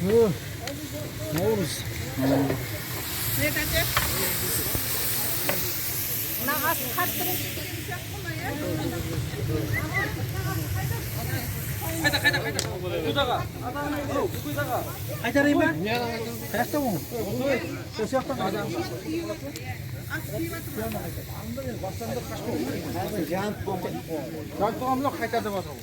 Nauruz. Қайтарайын ба? Қаяқта бұл? Сол сияқты жанып тұғамын қайтарды батыр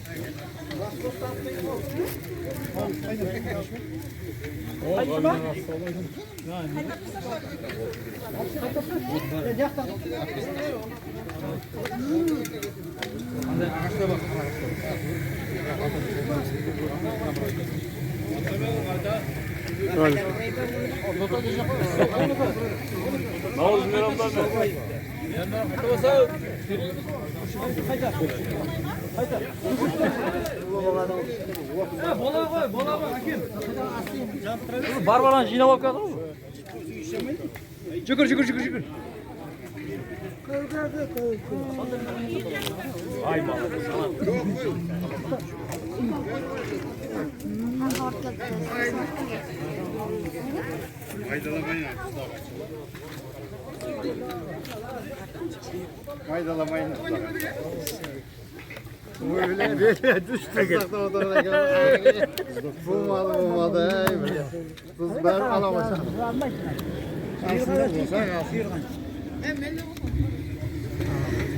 Nauruz meyranlarına. бар баланы жинап алып келді ғой. Жүгір. Ay malı sana. Maydalamayın. Öyle böyle düştü bu malı kız ben alamasam.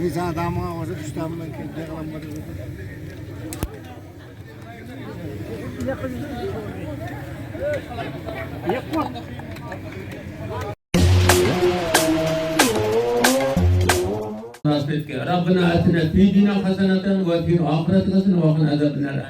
Biz adamı orada düştü ama ben alamadım. ربنا آتنا في الدنيا حسنة وفي الآخرة حسنة وقنا عذاب النار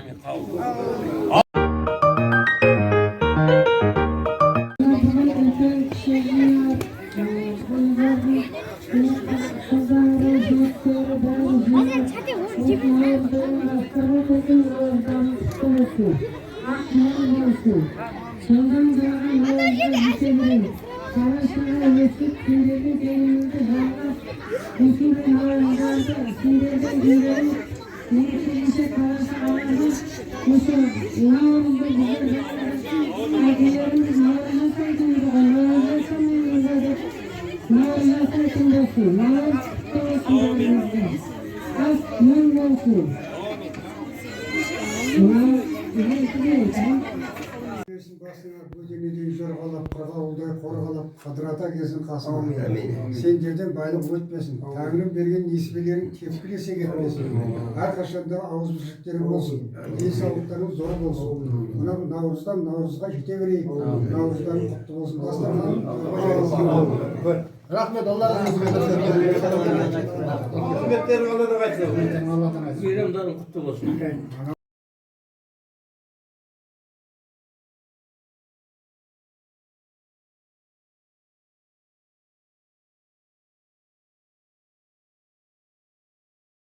Basına böceğini zorbalap, qırғауылдай қорғалап, қыдырата келсін қасыңа. Сен жерден байлық өтпесін. Тәңірім берген несібелерің тепкілесе кетпесін. Әрқашанда ауызбіршіліктерің болсын. Денсаулықтарың зор болсын. Мына наурыздан наурызға жете берейік. Наурыздан құтты болсын. Дастархан. Рахмет, Алла разы болсын. Құрметтерің Алладан айтсын. Мейрамдарың құтты болсын.